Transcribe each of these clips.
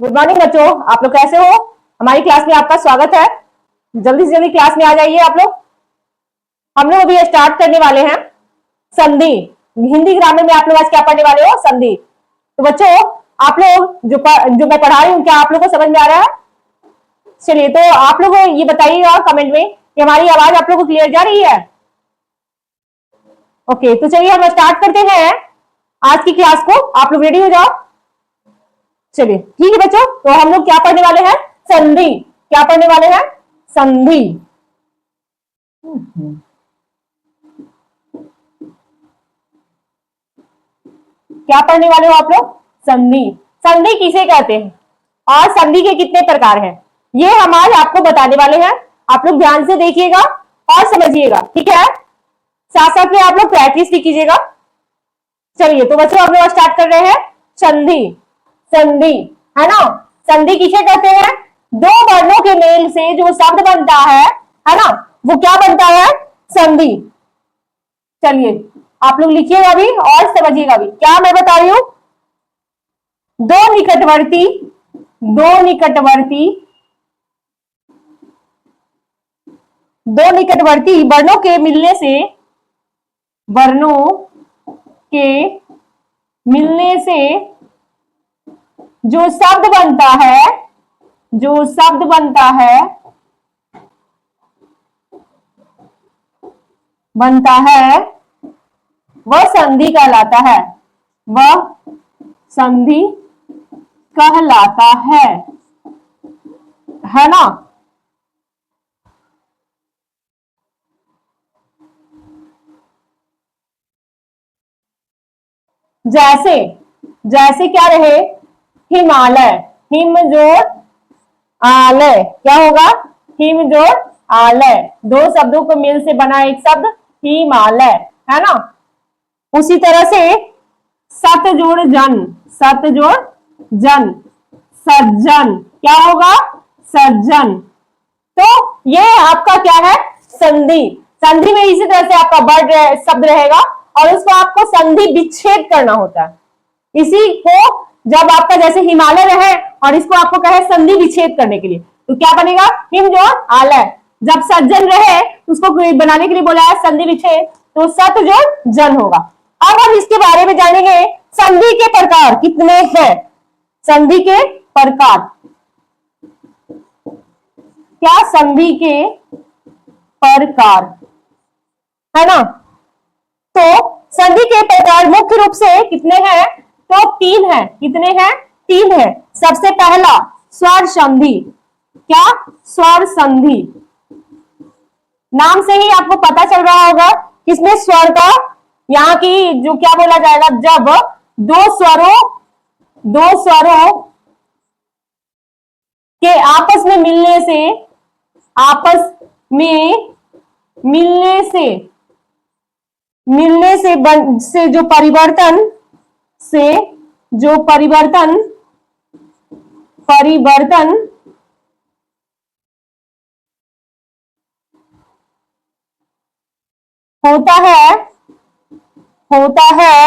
Good morning बच्चों, आप लोग कैसे हो? हमारी क्लास में आपका स्वागत है। जल्दी से जल्दी क्लास में आ जाइए आप लोग। हम लोग अभी स्टार्ट करने वाले हैं संधि। हिंदी ग्रामर में आप लोग आज क्या पढ़ने वाले हो? संधि। तो बच्चों, आप लोग जो मैं पढ़ा रही हूँ, क्या आप लोग को समझ में आ रहा है? चलिए, तो आप लोग ये बताइएगा कमेंट में कि हमारी आवाज आप लोग को क्लियर जा रही है। ओके, तो चलिए हम स्टार्ट करते हैं आज की क्लास को। आप लोग रेडी हो जाओ। चलिए ठीक है बच्चों, तो हम लोग क्या पढ़ने वाले हैं? संधि। क्या पढ़ने वाले हैं? संधि। क्या पढ़ने वाले हो आप लोग? संधि। संधि किसे कहते हैं और संधि के कितने प्रकार हैं, ये हम आज आपको बताने वाले हैं। आप लोग ध्यान से देखिएगा और समझिएगा, ठीक है? साथ साथ में आप लोग प्रैक्टिस भी कीजिएगा। चलिए, तो बच्चों हम लोग स्टार्ट कर रहे हैं संधि। संधि है ना? संधि किसे कहते हैं? दो वर्णों के मेल से जो शब्द बनता है ना, वो क्या बनता है? संधि। चलिए, आप लोग लिखिएगा भी और समझिएगा भी। क्या मैं बता रही हूं? दो निकटवर्ती दो निकटवर्ती दो निकटवर्ती वर्णों के मिलने से जो शब्द बनता है वह संधि कहलाता है। वह संधि कहलाता है ना? जैसे जैसे क्या रहे? हिमालय। हिम जोड़ आलय। क्या होगा? हिम जोड़ आलय। दो शब्दों को मिल से बना एक शब्द हिमालय, है ना? उसी तरह से सत जोड़ जन। सत जोड़ जन, सज्जन। क्या होगा? सज्जन। तो ये आपका क्या है? संधि। संधि में इसी तरह से आपका वर्ड शब्द रहेगा और उसको आपको संधि विच्छेद करना होता है। इसी को जब आपका जैसे हिमालय रहे और इसको आपको कहे संधि विच्छेद करने के लिए, तो क्या बनेगा? हिम जोड़ आलय। जब सज्जन रहे उसको बनाने के लिए बोला है संधि विच्छेद, तो सत जोड़ जन होगा। अब हम इसके बारे में जानेंगे संधि के प्रकार कितने हैं। संधि के प्रकार क्या? संधि के प्रकार, है ना? तो संधि के प्रकार मुख्य रूप से कितने हैं? तो तीन हैं। कितने हैं? तीन हैं। सबसे पहला स्वर संधि। क्या? स्वर संधि। नाम से ही आपको पता चल रहा होगा किसमें स्वर का, यहाँ की जो क्या बोला जाएगा, जब दो स्वरों के आपस में मिलने से जो परिवर्तन होता है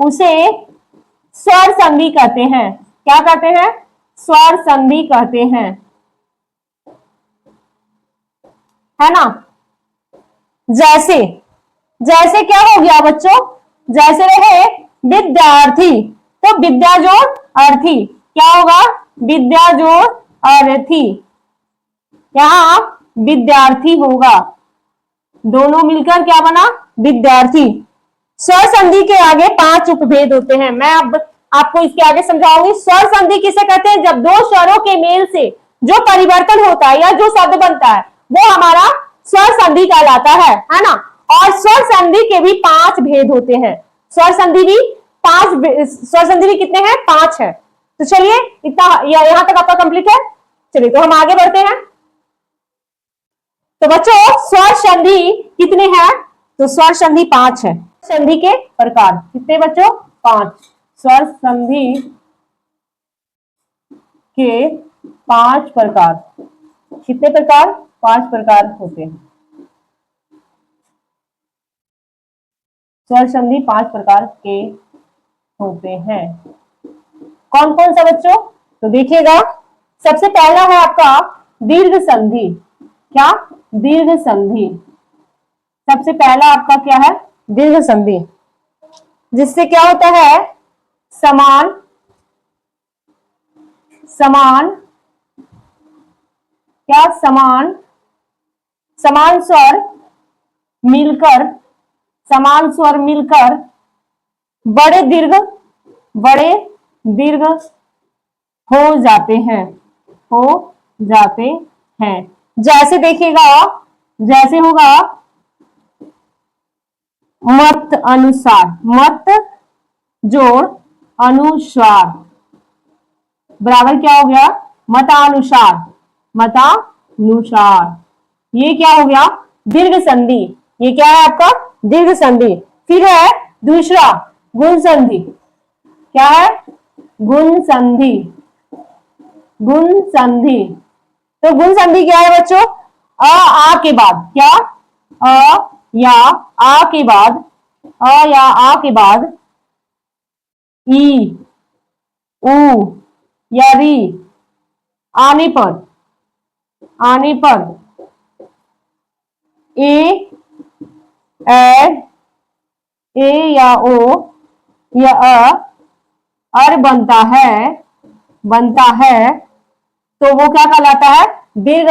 उसे स्वर संधि कहते हैं। क्या कहते हैं? स्वर संधि कहते हैं, है ना? जैसे जैसे क्या हो गया बच्चों? जैसे रहे विद्यार्थी, तो विद्या जोड़ अर्थी। क्या होगा? विद्या जोड़ अर्थी। यहां विद्यार्थी होगा। दोनों मिलकर क्या बना? विद्यार्थी। स्वर संधि के आगे 5 उपभेद होते हैं। मैं अब आपको इसके आगे समझाऊंगी। स्वर संधि किसे कहते हैं? जब दो स्वरों के मेल से जो परिवर्तन होता है या जो शब्द बनता है वो हमारा स्वर संधि कहलाता है ना? और स्वर संधि के भी 5 भेद होते हैं। स्वर संधि भी कितने हैं? 5 है। तो चलिए, इतना यहां तक आपका कंप्लीट है। चलिए, तो हम आगे बढ़ते हैं। तो बच्चों, स्वर संधि कितने हैं? तो स्वर संधि 5 है। संधि के प्रकार कितने बच्चों? 5। स्वर संधि के 5 प्रकार। कितने प्रकार? 5 प्रकार होते हैं। स्वर संधि 5 प्रकार के होते हैं। कौन कौन सा बच्चों? तो देखिएगा, सबसे पहला है आपका दीर्घ संधि। क्या? दीर्घ संधि। सबसे पहला आपका क्या है? दीर्घ संधि, जिससे क्या होता है? समान समान क्या? समान समान स्वर मिलकर, समान स्वर मिलकर बड़े बड़े दीर्घ हो जाते हैं, हो जाते हैं। जैसे देखिएगा, जैसे होगा मत अनुसार, मत जोड़ अनुस्वार बराबर क्या हो गया? मतानुसार, मतानुसार। ये क्या हो गया? दीर्घ संधि। ये क्या है आपका? दीर्घ संधि। फिर है दूसरा गुण संधि। क्या है? गुण संधि। गुण संधि। तो गुण संधि क्या है बच्चों? आ के बाद क्या? अ या आ के बाद, अ या आ के बाद ई, उ या री आने पर, आने पर ए, ए या ओ या अर बनता है, बनता है, तो वो क्या कहलाता है? दीर्घ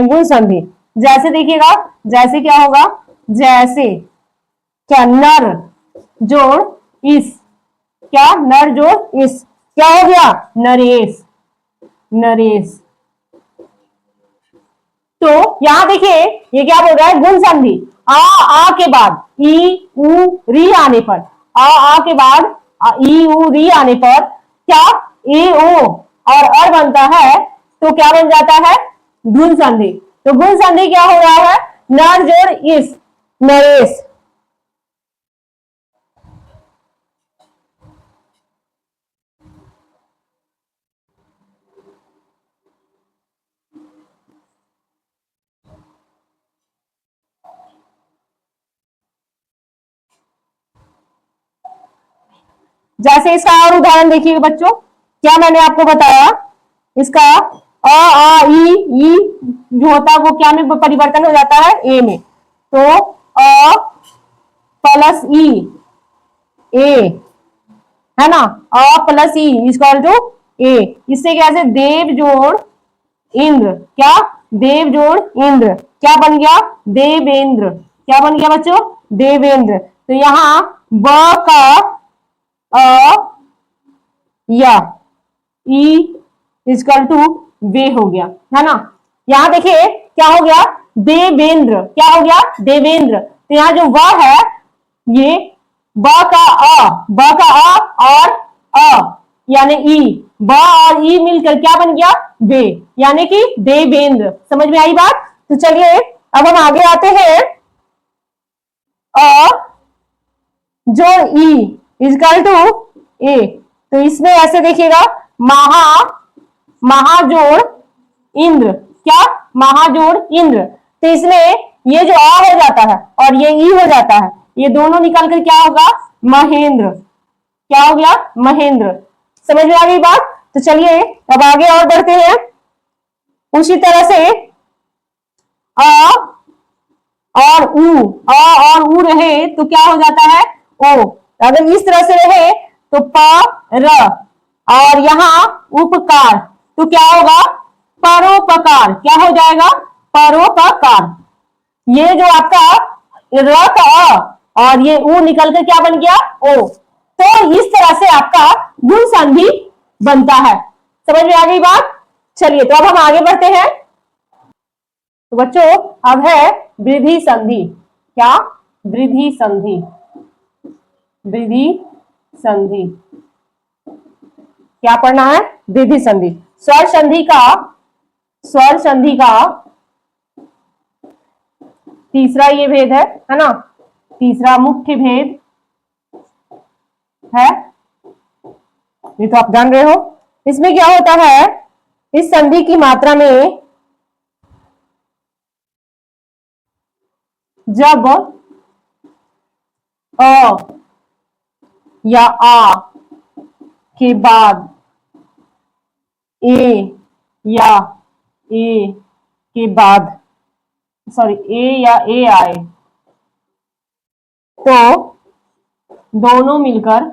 गुण संधि। जैसे देखिएगा, जैसे क्या होगा? जैसे क्या? नर जोड़ इस, क्या? नर जोड़ इस, क्या हो गया? नरेश, नरेश। तो यहां देखिए, ये क्या बोल रहा है? गुण संधि। आ के बाद ई, उ, री आने पर, आ के बाद ई, उ, री आने पर क्या? ए, ओ और अर बनता है, तो क्या बन जाता है? गुण संधि। तो गुण संधि क्या हो रहा है? नर जोड़ इस, नरेश। जैसे इसका और उदाहरण देखिए बच्चों, क्या मैंने आपको बताया? इसका ई जो होता है वो क्या में परिवर्तन हो जाता है? ए में। तो अ प्लस ई, ए है ना, अ प्लस ई इक्वल टू ए। इससे कैसे? देव जोड़ इंद्र, क्या? देव जोड़ इंद्र, क्या बन गया? देवेंद्र। क्या बन गया बच्चों? देवेंद्र। तो यहां ब का अ या ई इक्वल टू वे हो गया, है ना। यहां देखिए क्या हो गया? देवेंद्र। क्या हो गया? देवेंद्र। तो यहां जो व है, ये ब का अ, ब का अ और अ यानी ई, ब और ई मिलकर क्या बन गया? वे, यानी कि देवेंद्र। समझ में आई बात? तो चलिए अब हम आगे आते हैं। अ जो ई इजकल टू ए, तो इसमें ऐसे देखिएगा, महा महाजोड़ इंद्र, क्या? महाजोड़ इंद्र। तो इसमें ये जो आ हो जाता है और ये ई हो जाता है, ये दोनों निकल कर क्या होगा? महेंद्र। क्या हो गया? महेंद्र। समझ में आ गई बात? तो चलिए अब आगे और बढ़ते हैं। उसी तरह से अ और उ, अ और उ रहे तो क्या हो जाता है? ओ। अगर इस तरह से रहे तो प र, और यहां उपकार, तो क्या होगा? परोपकार। क्या हो जाएगा? परोपकार। ये जो आपका र का अ और ये उ निकल कर क्या बन गया? ओ। तो इस तरह से आपका गुण संधि बनता है। समझ में आ गई बात? चलिए तो अब हम आगे बढ़ते हैं। तो बच्चों अब है वृद्धि संधि। क्या? वृद्धि संधि। वृद्धि संधि क्या पढ़ना है? वृद्धि संधि। स्वर संधि का, स्वर संधि का तीसरा ये भेद है ना, तीसरा मुख्य भेद है, ये तो आप जान रहे हो। इसमें क्या होता है? इस संधि की मात्रा में जब अ या आ के बाद ए या ए के बाद, सॉरी, ए या ए आए तो दोनों मिलकर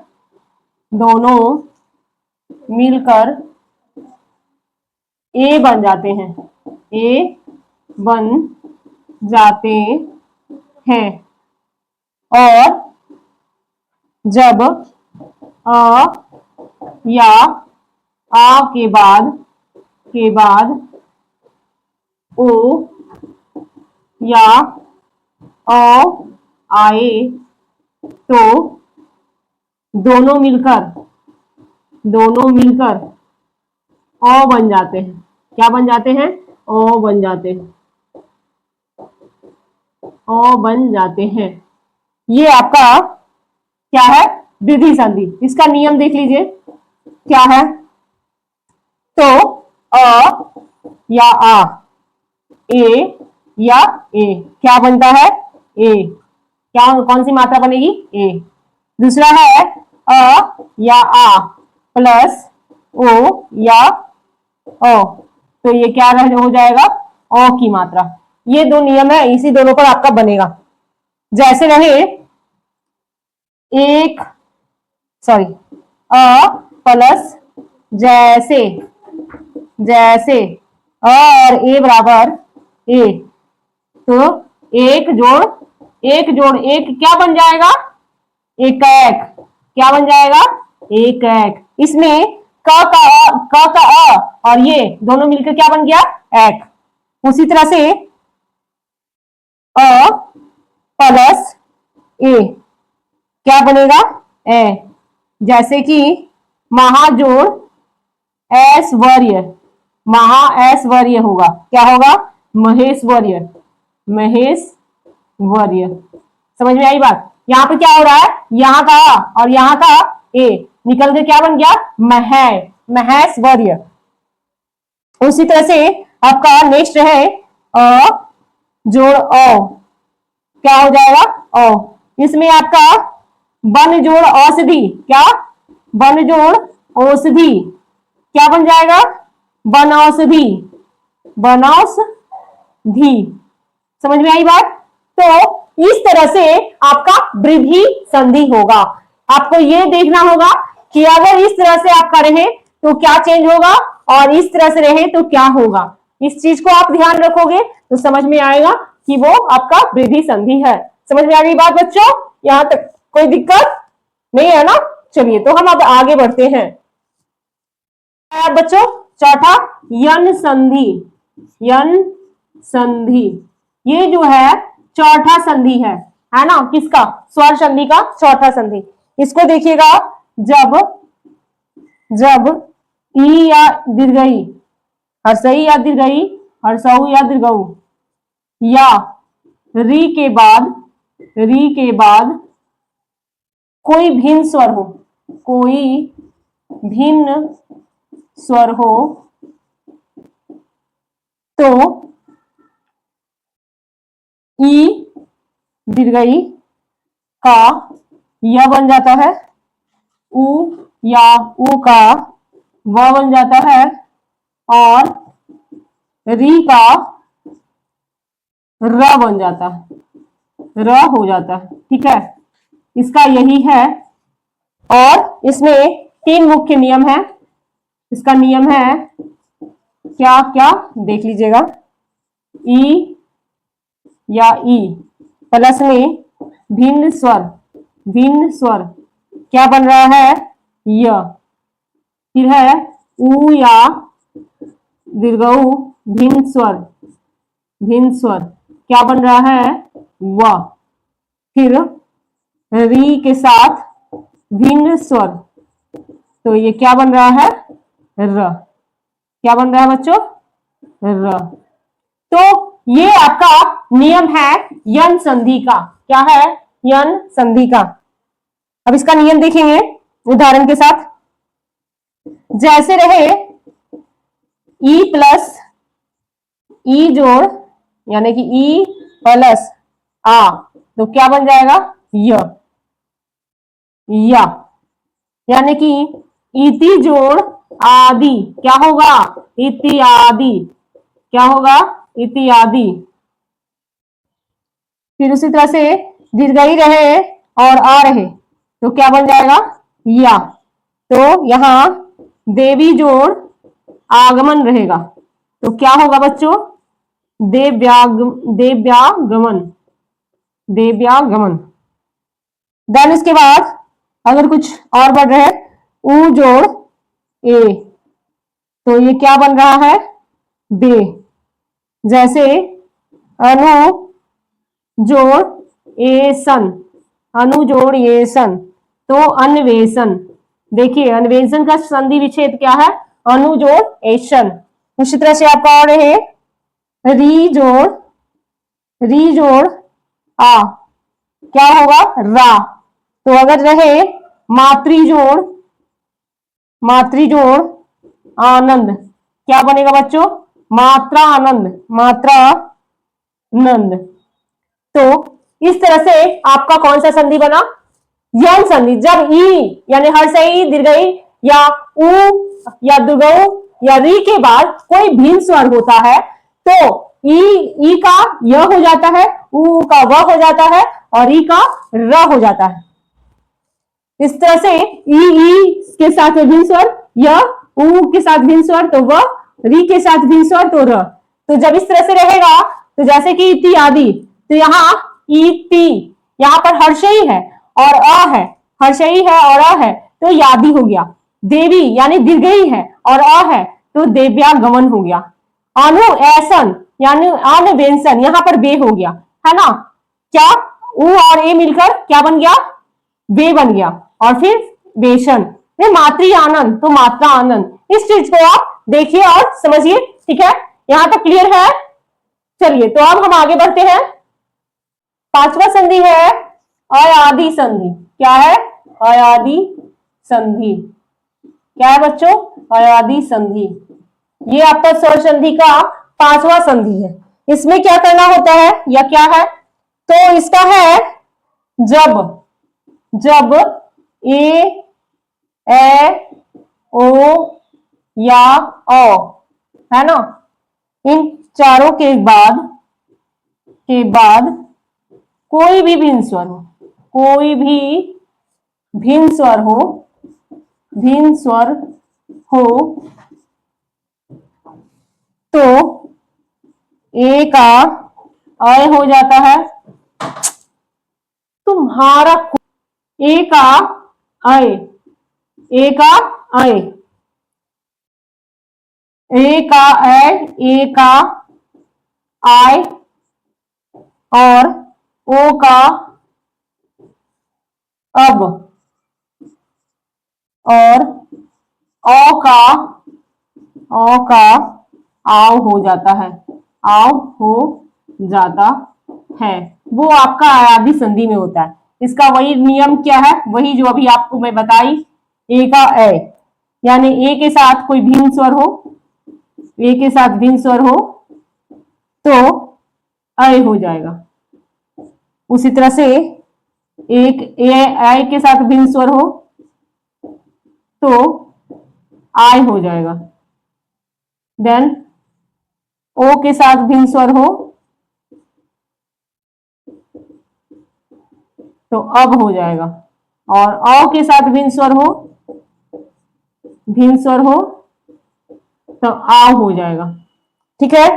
ए बन जाते हैं, ए बन जाते हैं। और जब अ या आ के बाद ओ या औ आए तो दोनों मिलकर औ बन जाते हैं। क्या बन जाते हैं? औ बन जाते हैं, औ बन जाते हैं। ये आपका क्या है? विधि संधि। इसका नियम देख लीजिए क्या है। तो अ या आ, ए या ए, क्या बनता है? ए। क्या, कौन सी मात्रा बनेगी? ए। दूसरा है अ या आ प्लस ओ या ओ, तो ये क्या हो जाएगा? ओ की मात्रा। ये दो नियम है, इसी दोनों पर आपका बनेगा। जैसे रहे एक, सॉरी, अ प्लस जैसे, अ और ए बराबर ए, तो एक जोड़ एक क्या बन जाएगा? एक एक। क्या बन जाएगा? एक एक। इसमें क का अ और ये दोनों मिलकर क्या बन गया? एक। उसी तरह से अ प्लस ए क्या बनेगा? ए। जैसे कि महाजोड़ ऐश्वर्य, ऐश्वर्य होगा। क्या होगा? महेश्वर्य, समझ में आई बात? यहाँ पे क्या हो रहा है? यहाँ का और यहाँ का ए निकल के क्या बन गया? महेश्वर्य। उसी तरह से आपका नेक्स्ट है अ जोड़ औ, क्या हो जाएगा? औ। इसमें आपका बन जोड़ औषधि, क्या? बन जोड़ औषधि क्या बन जाएगा? बनौषधि, समझ में आई बात? तो इस तरह से आपका वृद्धि संधि होगा। आपको ये देखना होगा कि अगर इस तरह से आपका रहे तो क्या चेंज होगा और इस तरह से रहे तो क्या होगा। इस चीज को आप ध्यान रखोगे तो समझ में आएगा कि वो आपका वृद्धि संधि है। समझ में आ गई बात बच्चों? यहां तक कोई दिक्कत नहीं है ना? चलिए तो हम अब आगे बढ़ते हैं। बच्चों चौथा यन संधि, ये जो है चौथा संधि है ना? किसका? स्वर संधि का चौथा संधि। इसको देखिएगा, जब ई या दीर्घई, हर्षई या दीर्घई, हर्षऊ या दीर्घऊ, या री के बाद कोई भिन्न स्वर हो तो ई दीर्घई का य बन जाता है, उ या उ का व बन जाता है और री का र बन जाता है, र हो जाता है। ठीक है, इसका यही है। और इसमें तीन मुख्य नियम है। इसका नियम है क्या क्या? देख लीजिएगा। ई या ई प्लस में भिन्न स्वर क्या बन रहा है? य। फिर है उ या दीर्घऊ भिन्न स्वर क्या बन रहा है? व। फिर री के साथ भिन्न स्वर, तो ये क्या बन रहा है? र। क्या बन रहा है बच्चों? र। तो ये आपका नियम है यन संधि का। क्या है? यन संधि का। अब इसका नियम देखेंगे उदाहरण के साथ। जैसे रहे ई प्लस ई जोड़, यानी कि ई प्लस आ, तो क्या बन जाएगा? य। यानी कि इति जोड़ आदि क्या होगा? इत्यादि। क्या होगा? इत्यादि। फिर उसी तरह से दीर्घई रहे और आ रहे तो क्या बन जाएगा? या। तो यहां देवी जोड़ आगमन रहेगा तो क्या होगा बच्चों? देव्यागमन। देव्यागमन। देन इसके बाद अगर कुछ और बढ़ रहे उ जोड़ ए तो ये क्या बन रहा है? बे। जैसे अनु जोड़ ए सन, अनु जोड़ ये सन तो अन्वेषण। देखिए अन्वेषण का संधि विच्छेद क्या है? अनु जोड़ एशन। उसी तरह से आपका और है री जोड़, री जोड़ आ क्या होगा? रा। तो अगर रहे मातृजोड़, मातृजोड़ आनंद क्या बनेगा बच्चों? मात्रा आनंद, मात्रा नंद। तो इस तरह से आपका कौन सा संधि बना? यौन संधि। जब ई यानी हर्षई दीर्घई या उ या दुर्गऊ या री के बाद कोई भिन्न स्वर होता है तो ई का य हो जाता है, उ का व हो जाता है और ई का र हो जाता है। इस तरह से ई के साथ भिन्न स्वर, य उ के साथ भिन्न स्वर तो व, री के साथ भिन्न स्वर तो र। तो जब इस तरह से रहेगा तो जैसे कि इत्यादि तो यहाँ इति यहाँ पर हर्षई है और अ है, हर्षई है और अ है तो यादि हो गया। देवी यानी दीर्घई है और अ है तो देव्यागमन हो गया। अनु ऐसन यानी अनवेंसन यहाँ पर बे हो गया है ना। क्या उ और ए मिलकर क्या बन गया? बे बन गया। और फिर बेशन मातृ आनंद तो मात्रा आनंद। इस चीज को आप देखिए और समझिए। ठीक है, यहां तक क्लियर है? चलिए तो अब हम आगे बढ़ते हैं। पांचवा संधि है अयादि संधि। क्या है? अयादि संधि। क्या है बच्चों? अयादि संधि। ये आपका स्वर संधि का पांचवा संधि है। इसमें क्या करना होता है या क्या है? तो इसका है जब, जब ए ओ या ओ है ना, इन चारों के बाद कोई भी भिन्न स्वर हो, कोई भी भिन्न स्वर हो, भिन्न स्वर हो तो ए का अय हो जाता है। तुम्हारा ए का अय, ए का अय, ए का अय, ए का आय और ओ का अब और औ का आव हो जाता है, आव हो जाता है। वो आपका अयादि संधि में होता है। इसका वही नियम क्या है? वही जो अभी आपको मैं बताई, ए का ए यानी ए के साथ कोई भिन्न स्वर हो, ए के साथ भिन्न स्वर हो तो अय हो जाएगा। उसी तरह से एक ए आय के साथ भिन्न स्वर हो तो आय हो जाएगा। देन ओ के साथ भिन्न स्वर हो तो अब हो जाएगा और औ के साथ भिन्न स्वर हो, भिन्न स्वर हो तो आव हो जाएगा। ठीक है,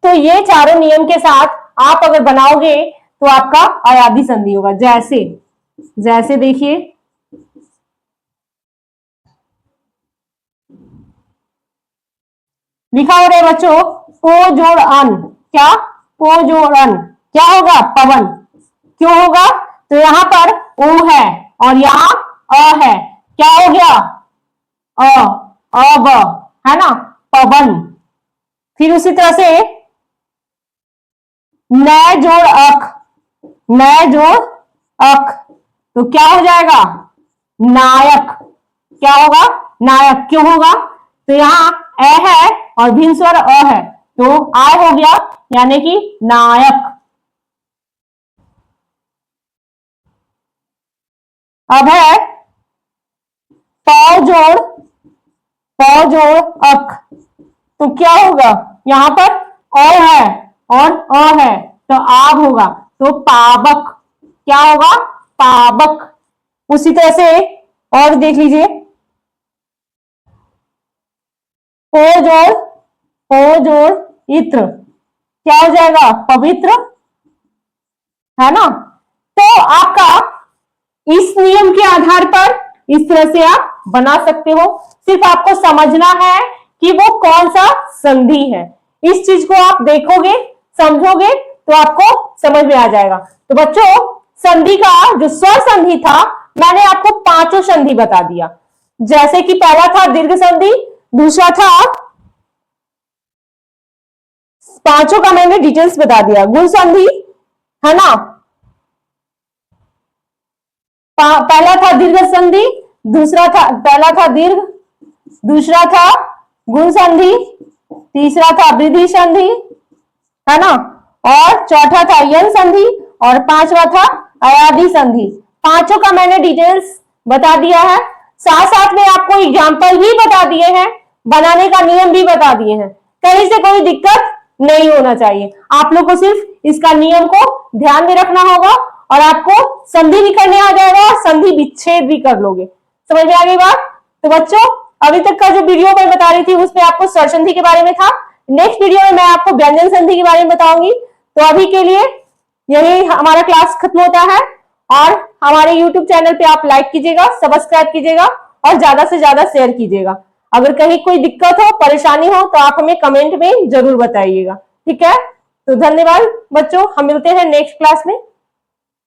तो ये चारों नियम के साथ आप अगर बनाओगे तो आपका अयादि संधि होगा। जैसे, जैसे देखिए लिखा हो रहा है बच्चों, पो जोड़ अन। क्या? पो जोड़ अन क्या होगा? पवन। क्यों होगा? तो यहां पर ओ है और यहां अ है, क्या हो गया? अ, अब है ना, पवन। फिर उसी तरह से न जोड़ अक, न जोड़ अक तो क्या हो जाएगा? नायक। क्या होगा? नायक। क्यों होगा? तो यहां ए है और भिन्न स्वर अ है तो आय हो गया यानी कि नायक। अब है प जोड़ प जोड़ अक, तो क्या होगा, यहाँ पर अ है और अ है तो आब होगा, तो पावक, क्या होगा, पावक। उसी तरह से और देख लीजिए, ओ जोड़ इत्र, क्या हो जाएगा, पवित्र, है ना। तो आपका इस नियम के आधार पर इस तरह से आप बना सकते हो, सिर्फ आपको समझना है कि वो कौन सा संधि है। इस चीज को आप देखोगे, समझोगे तो आपको समझ में आ जाएगा। तो बच्चों, संधि का जो स्वर संधि था, मैंने आपको पांचों संधि बता दिया। जैसे कि पहला था दीर्घ संधि, दूसरा था, पांचों का मैंने डिटेल्स बता दिया, गुण संधि, है ना, पहला था दीर्घ संधि, दूसरा था, पहला था दीर्घ, दूसरा था गुण संधि, तीसरा था वृद्धि संधि, है ना, और चौथा था यन संधि, और पांचवा था अयादि संधि। पांचों का मैंने डिटेल्स बता दिया है, साथ साथ में आपको एग्जाम्पल भी बता दिए हैं, बनाने का नियम भी बता दिए हैं। कहीं से कोई दिक्कत नहीं होना चाहिए, आप लोग को सिर्फ इसका नियम को ध्यान में रखना होगा और आपको संधि भी करने आ जाएगा, संधि विच्छेद भी कर लोगे। समझ में आ गई बात। तो बच्चों, अभी तक का जो वीडियो मैं बता रही थी उसमें आपको स्वर संधि के बारे में था, नेक्स्ट वीडियो में मैं आपको व्यंजन संधि के बारे में बताऊंगी। तो अभी के लिए यही हमारा क्लास खत्म होता है, और हमारे YouTube चैनल पे आप लाइक कीजिएगा, सब्सक्राइब कीजिएगा और ज्यादा से ज्यादा शेयर कीजिएगा। अगर कहीं कोई दिक्कत हो, परेशानी हो तो आप हमें कमेंट में जरूर बताइएगा, ठीक है। तो धन्यवाद बच्चों, हम मिलते हैं नेक्स्ट क्लास में।